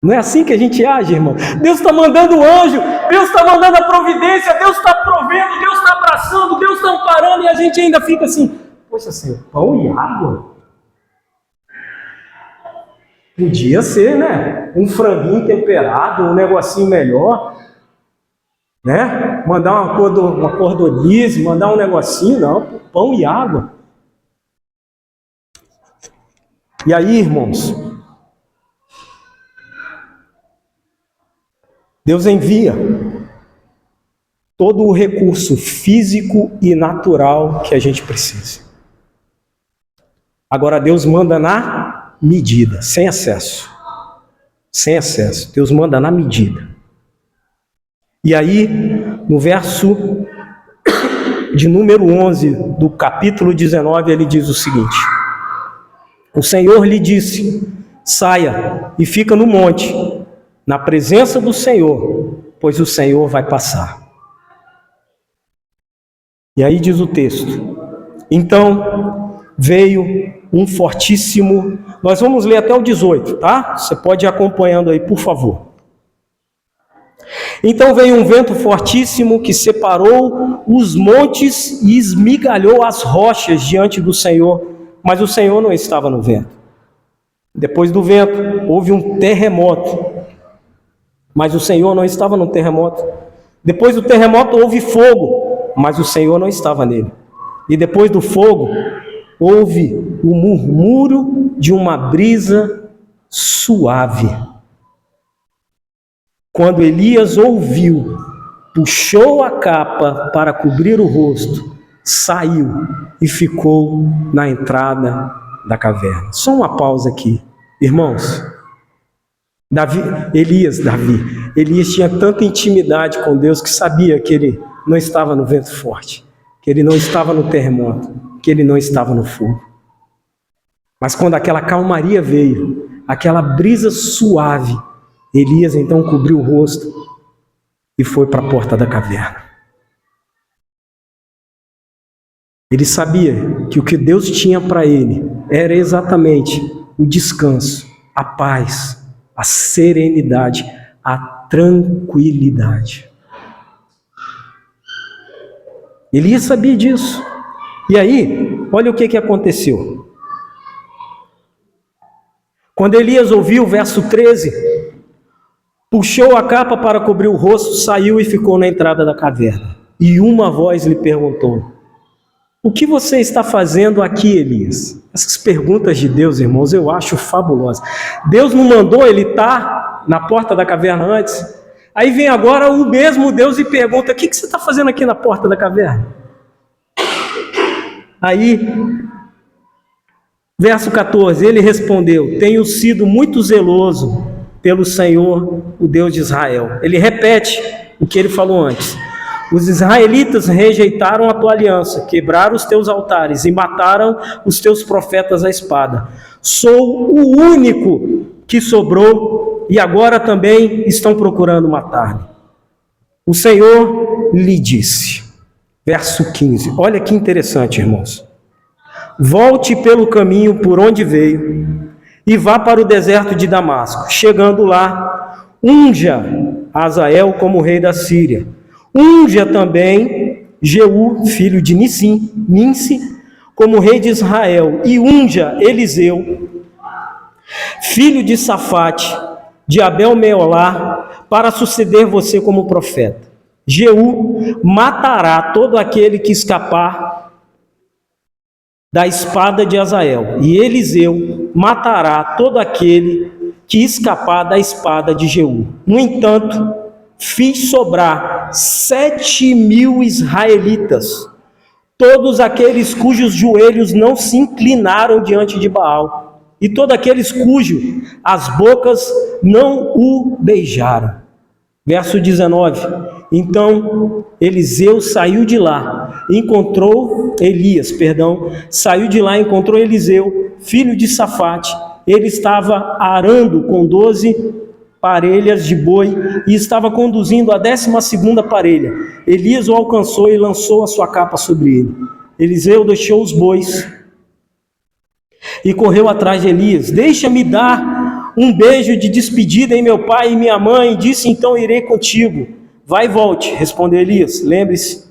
Não é assim que a gente age, irmão. Deus está mandando o anjo, Deus está mandando a providência, Deus está provendo, Deus está abraçando, Deus está amparando, e a gente ainda fica assim, poxa, Senhor, pão e água? Podia ser, né? Um franguinho temperado, um negocinho melhor. né? Mandar uma cordonice, mandar um negocinho, não, pão e água. E aí, irmãos, Deus envia todo o recurso físico e natural que a gente precisa. Agora Deus manda na medida, sem excesso. Sem excesso. Deus manda na medida. E aí, no verso de número 11 do capítulo 19, ele diz o seguinte: o Senhor lhe disse: saia e fica no monte, na presença do Senhor, pois o Senhor vai passar. E aí diz o texto: então veio um fortíssimo... Nós vamos ler até o 18, tá? Você pode ir acompanhando aí, por favor. Então veio um vento fortíssimo que separou os montes e esmigalhou as rochas diante do Senhor, mas o Senhor não estava no vento. Depois do vento, houve um terremoto, mas o Senhor não estava no terremoto. Depois do terremoto, houve fogo, mas o Senhor não estava nele. E depois do fogo, houve o murmúrio de uma brisa suave. Quando Elias ouviu, puxou a capa para cobrir o rosto, saiu e ficou na entrada da caverna. Só uma pausa aqui, irmãos. Elias tinha tanta intimidade com Deus que sabia que ele não estava no vento forte, que ele não estava no terremoto, que ele não estava no fogo. Mas quando aquela calmaria veio, aquela brisa suave, Elias então cobriu o rosto e foi para a porta da caverna. Ele sabia que o que Deus tinha para ele era exatamente o descanso, a paz, a serenidade, a tranquilidade. Elias sabia disso. E aí, olha o que aconteceu. Quando Elias ouviu o verso 13, puxou a capa para cobrir o rosto, saiu e ficou na entrada da caverna. E uma voz lhe perguntou: o que você está fazendo aqui, Elias? Essas perguntas de Deus, irmãos, eu acho fabulosas. Deus não mandou ele estar na porta da caverna antes? Aí vem agora o mesmo Deus e pergunta: o que você está fazendo aqui na porta da caverna? Aí, verso 14, ele respondeu: tenho sido muito zeloso pelo Senhor, o Deus de Israel. Ele repete o que ele falou antes. Os israelitas rejeitaram a tua aliança, quebraram os teus altares e mataram os teus profetas à espada. Sou o único que sobrou e agora também estão procurando matar-me. O Senhor lhe disse, verso 15, olha que interessante, irmãos. Volte pelo caminho por onde veio e vá para o deserto de Damasco. Chegando lá, unja Azael como rei da Síria. Unja também Jeú, filho de Ninsi, como rei de Israel. E unja Eliseu, filho de Safate, de Abel-Meolá, para suceder você como profeta. Jeú matará todo aquele que escapar da espada de Azael, e Eliseu matará todo aquele que escapar da espada de Jeú. No entanto, fiz sobrar 7.000 israelitas, todos aqueles cujos joelhos não se inclinaram diante de Baal, e todos aqueles cujos as bocas não o beijaram. Verso 19, então Elias saiu de lá e encontrou Eliseu, filho de Safate. Ele estava arando com 12 parelhas de boi e estava conduzindo a 12ª parelha. Elias o alcançou e lançou a sua capa sobre ele. Eliseu deixou os bois e correu atrás de Elias. Deixa-me dar um beijo de despedida em meu pai e minha mãe. Disse, então irei contigo. Vai e volte, respondeu Elias. Lembre-se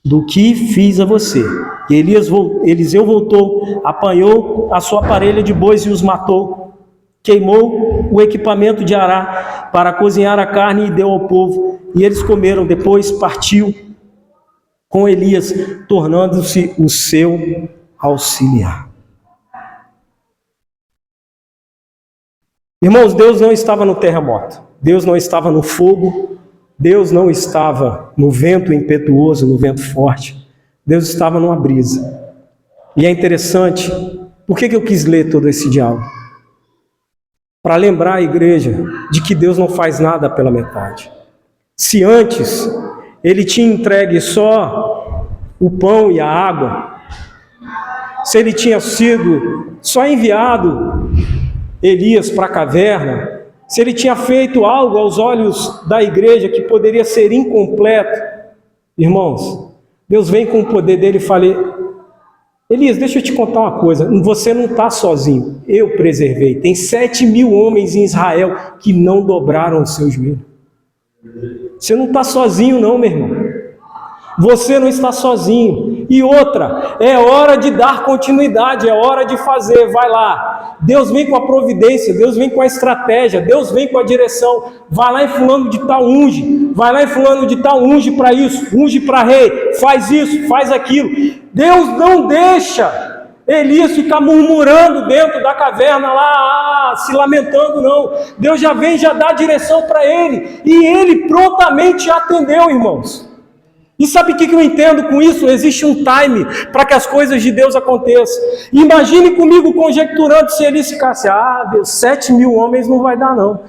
do que fiz a você. E Eliseu voltou, apanhou a sua parelha de bois e os matou. Queimou o equipamento de arar para cozinhar a carne e deu ao povo. e eles comeram. Depois partiu com Elias, tornando-se o seu auxiliar. Irmãos, Deus não estava no terremoto, Deus não estava no fogo, Deus não estava no vento impetuoso, no vento forte. Deus estava numa brisa. E é interessante, por que eu quis ler todo esse diálogo? Para lembrar a igreja de que Deus não faz nada pela metade. Se antes ele tinha entregue só o pão e a água, se ele tinha sido só enviado Elias para a caverna, se ele tinha feito algo aos olhos da igreja que poderia ser incompleto, irmãos, Deus vem com o poder dele e fala: Elias, deixa eu te contar uma coisa, você não está sozinho, eu preservei. Tem 7.000 homens em Israel que não dobraram o seu joelho. Você não está sozinho não, meu irmão. Você não está sozinho. E outra, é hora de dar continuidade, é hora de fazer, vai lá. Deus vem com a providência, Deus vem com a estratégia, Deus vem com a direção. Vai lá em fulano de tal unge, vai lá em fulano de tal unge para isso, unge para rei, faz isso, faz aquilo. Deus não deixa Elias ficar murmurando dentro da caverna lá, se lamentando não. Deus já vem, já dá a direção para ele, e ele prontamente atendeu, irmãos. E sabe o que eu entendo com isso? Existe um time para que as coisas de Deus aconteçam. Imagine comigo conjecturando se ele ficasse: Deus, 7.000 homens não vai dar não.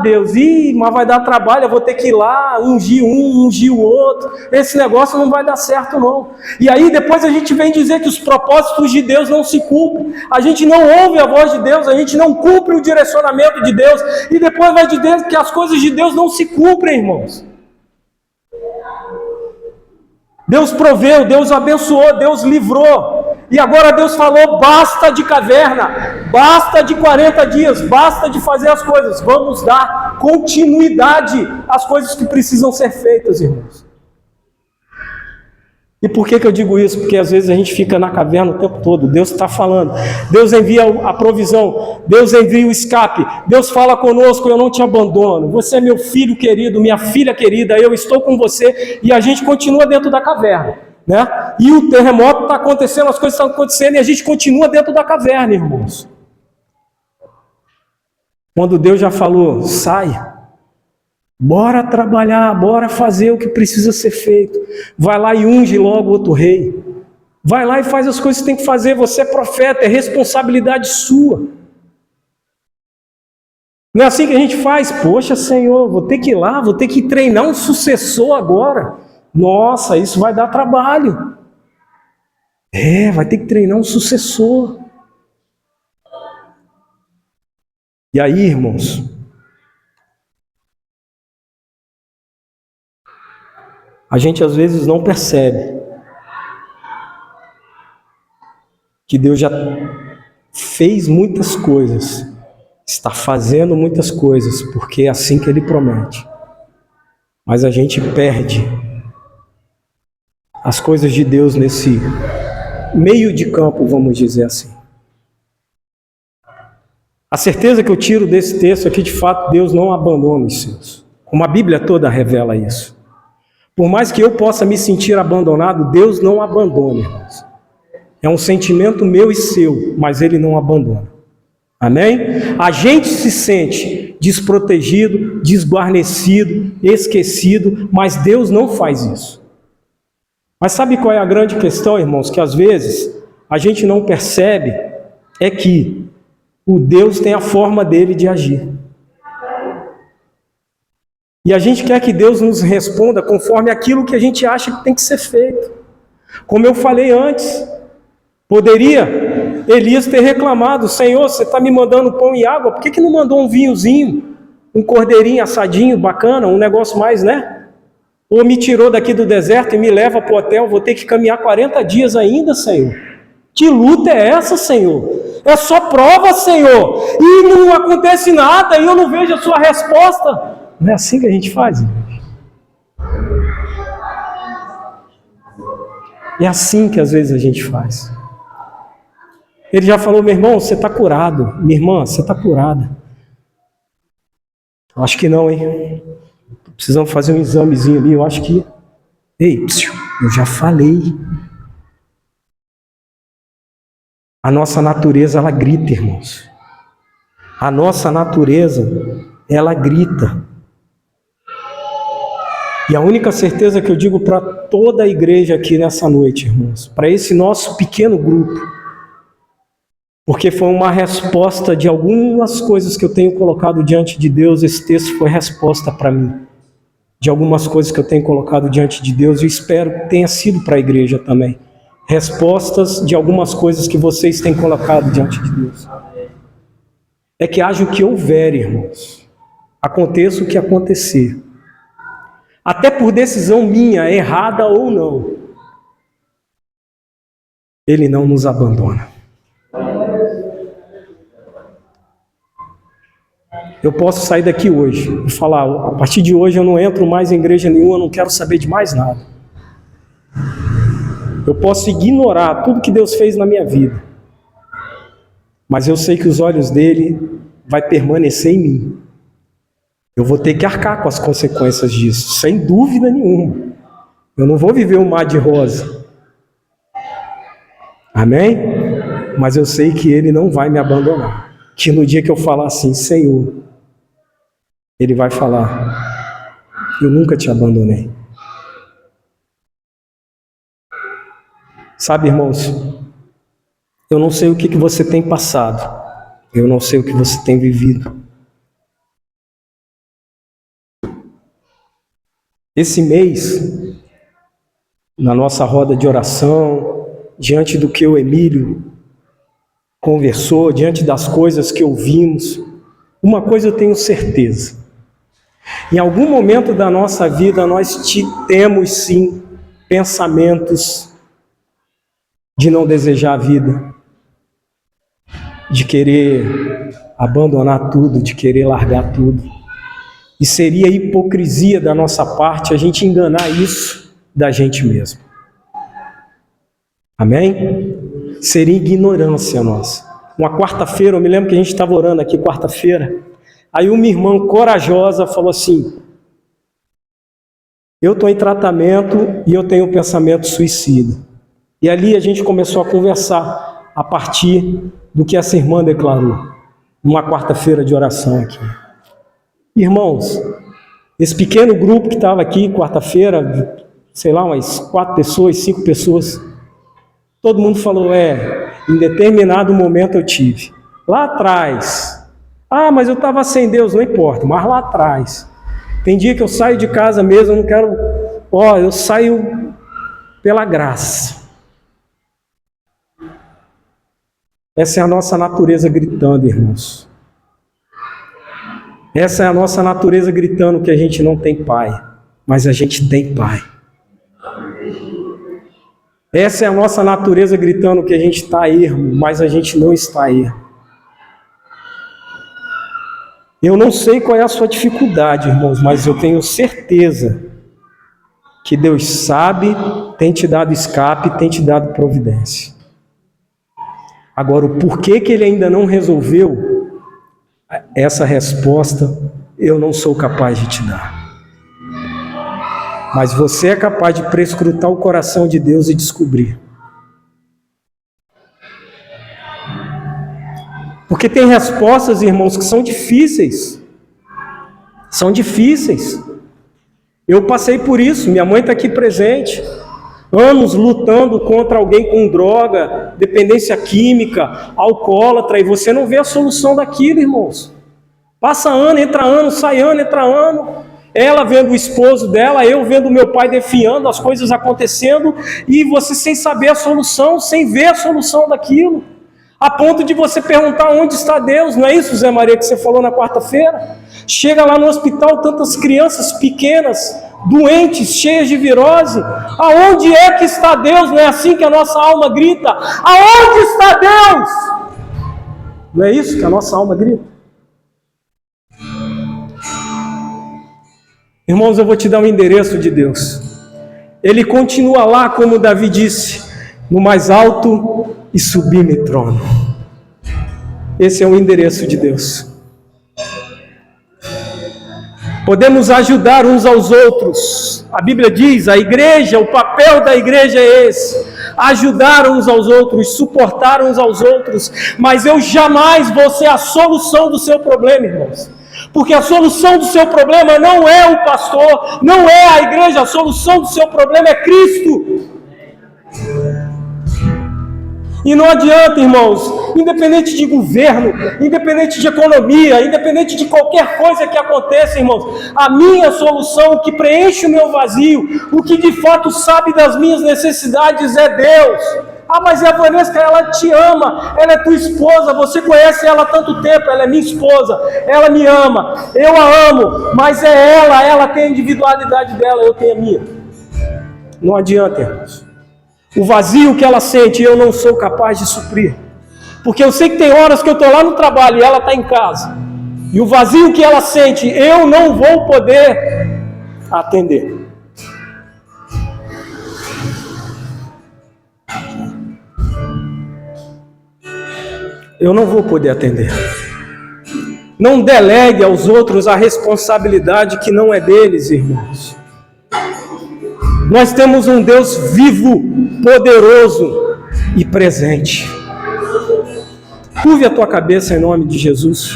Deus, mas vai dar trabalho, eu vou ter que ir lá, ungir um, ungir o outro. Esse negócio não vai dar certo não. E aí depois a gente vem dizer que os propósitos de Deus não se cumprem. A gente não ouve a voz de Deus, a gente não cumpre o direcionamento de Deus. E depois vai dizer que as coisas de Deus não se cumprem, irmãos. Deus proveu, Deus abençoou, Deus livrou. E agora Deus falou: basta de caverna, basta de 40 dias, basta de fazer as coisas. Vamos dar continuidade às coisas que precisam ser feitas, irmãos. E por que eu digo isso? Porque às vezes a gente fica na caverna o tempo todo. Deus está falando, Deus envia a provisão, Deus envia o escape, Deus fala conosco: eu não te abandono, você é meu filho querido, minha filha querida, eu estou com você. E a gente continua dentro da caverna, né? E o terremoto está acontecendo, as coisas estão acontecendo, e a gente continua dentro da caverna, irmãos. Quando Deus já falou: sai, bora trabalhar, bora fazer o que precisa ser feito. Vai lá e unge logo outro rei. Vai lá e faz as coisas que tem que fazer. Você é profeta, é responsabilidade sua. Não é assim que a gente faz? Poxa, Senhor, vou ter que ir lá, vou ter que treinar um sucessor agora. Nossa, isso vai dar trabalho. Vai ter que treinar um sucessor. E aí, irmãos, a gente às vezes não percebe que Deus já fez muitas coisas, está fazendo muitas coisas, porque é assim que Ele promete. Mas a gente perde as coisas de Deus nesse meio de campo, vamos dizer assim. A certeza que eu tiro desse texto é que, de fato, Deus não abandona os seus, como a Bíblia toda revela isso. Por mais que eu possa me sentir abandonado, Deus não abandona, irmãos. É um sentimento meu e seu, mas Ele não abandona. Amém? A gente se sente desprotegido, desguarnecido, esquecido, mas Deus não faz isso. Mas sabe qual é a grande questão, irmãos? Que às vezes a gente não percebe, é que o Deus tem a forma dele de agir. E a gente quer que Deus nos responda conforme aquilo que a gente acha que tem que ser feito. Como eu falei antes, poderia Elias ter reclamado: Senhor, você está me mandando pão e água, por que não mandou um vinhozinho, um cordeirinho assadinho, bacana, um negócio mais, né? Ou me tirou daqui do deserto e me leva para o hotel, vou ter que caminhar 40 dias ainda, Senhor. Que luta é essa, Senhor? É só prova, Senhor, e não acontece nada, e eu não vejo a sua resposta. Não é assim que a gente faz, irmãos? É assim que às vezes a gente faz. Ele já falou: meu irmão, você está curado. Minha irmã, você está curada. Eu acho que não, hein? Precisamos fazer um examezinho ali, eu acho que... Ei, eu já falei. A nossa natureza, ela grita, irmãos. A nossa natureza, ela grita. E a única certeza que eu digo para toda a igreja aqui nessa noite, irmãos, para esse nosso pequeno grupo, porque foi uma resposta de algumas coisas que eu tenho colocado diante de Deus, esse texto foi resposta para mim, de algumas coisas que eu tenho colocado diante de Deus, e espero que tenha sido para a igreja também, respostas de algumas coisas que vocês têm colocado diante de Deus. É que haja o que houver, irmãos, aconteça o que acontecer, até por decisão minha, errada ou não, Ele não nos abandona. Eu posso sair daqui hoje e falar, a partir de hoje eu não entro mais em igreja nenhuma, eu não quero saber de mais nada. Eu posso ignorar tudo que Deus fez na minha vida, mas eu sei que os olhos dele vai permanecer em mim. Eu vou ter que arcar com as consequências disso, sem dúvida nenhuma. Eu não vou viver um mar de rosa. Amém? Mas eu sei que Ele não vai me abandonar. Que no dia que eu falar assim, Senhor, Ele vai falar, eu nunca te abandonei. Sabe, irmãos, eu não sei o que você tem passado. Eu não sei o que você tem vivido. Esse mês, na nossa roda de oração, diante do que o Emílio conversou, diante das coisas que ouvimos, uma coisa eu tenho certeza. Em algum momento da nossa vida, nós temos sim pensamentos de não desejar a vida, de querer abandonar tudo, de querer largar tudo. E seria hipocrisia da nossa parte a gente enganar isso da gente mesmo. Amém? Seria ignorância nossa. Uma quarta-feira, eu me lembro que a gente estava orando aqui quarta-feira, aí uma irmã corajosa falou assim, eu estou em tratamento e eu tenho um pensamento suicida. E ali a gente começou a conversar a partir do que essa irmã declarou, numa quarta-feira de oração aqui. Irmãos, esse pequeno grupo que estava aqui quarta-feira, sei lá, umas 4 pessoas, 5 pessoas, todo mundo falou, em determinado momento eu tive. Lá atrás, mas eu estava sem Deus, não importa, mas lá atrás. Tem dia que eu saio de casa mesmo, eu não quero, eu saio pela graça. Essa é a nossa natureza gritando, irmãos. Essa é a nossa natureza gritando que a gente não tem pai, mas a gente tem pai. Essa é a nossa natureza gritando que a gente está ermo, mas a gente não está ermo. Eu não sei qual é a sua dificuldade, irmãos, mas eu tenho certeza que Deus sabe, tem te dado escape, tem te dado providência. Agora, o porquê que Ele ainda não resolveu, essa resposta eu não sou capaz de te dar. Mas você é capaz de prescrutar o coração de Deus e descobrir. Porque tem respostas, irmãos, que são difíceis. São difíceis. Eu passei por isso, minha mãe está aqui presente. Anos lutando contra alguém com droga, dependência química, alcoólatra, e você não vê a solução daquilo, irmãos. Passa ano, entra ano, sai ano, entra ano. Ela vendo o esposo dela, eu vendo o meu pai defiando, as coisas acontecendo, e você sem saber a solução, sem ver a solução daquilo. A ponto de você perguntar onde está Deus, não é isso, Zé Maria, que você falou na quarta-feira? Chega lá no hospital, tantas crianças pequenas, doentes, cheias de virose. Aonde é que está Deus? Não é assim que a nossa alma grita? Aonde está Deus? Não é isso que a nossa alma grita? Irmãos, eu vou te dar um endereço de Deus. Ele continua lá, como Davi disse, no mais alto e sublime trono. Esse é o endereço de Deus. Podemos ajudar uns aos outros. A Bíblia diz, a igreja, o papel da igreja é esse: ajudar uns aos outros, suportar uns aos outros. Mas eu jamais vou ser a solução do seu problema, irmãos. Porque a solução do seu problema não é o pastor, não é a igreja, a solução do seu problema é Cristo. E não adianta, irmãos, independente de governo, independente de economia, independente de qualquer coisa que aconteça, irmãos, a minha solução, o que preenche o meu vazio, o que de fato sabe das minhas necessidades é Deus. Ah, mas a Vanessa, ela te ama, ela é tua esposa, você conhece ela há tanto tempo, ela é minha esposa, ela me ama, eu a amo, mas é ela tem a individualidade dela, eu tenho a minha. Não adianta, irmãos. O vazio que ela sente, eu não sou capaz de suprir. Porque eu sei que tem horas que eu estou lá no trabalho e ela está em casa. E o vazio que ela sente, eu não vou poder atender. Eu não vou poder atender. Não delegue aos outros a responsabilidade que não é deles, irmãos. Nós temos um Deus vivo, poderoso e presente. Curve a tua cabeça em nome de Jesus.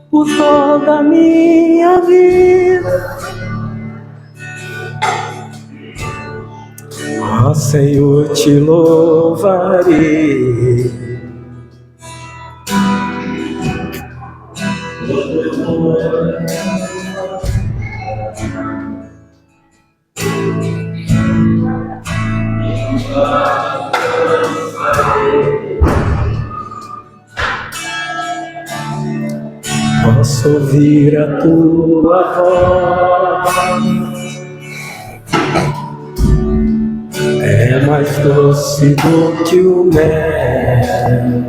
Por toda a minha vida, ó Senhor, te louvarei. Posso ouvir a tua voz, é mais doce do que o mel.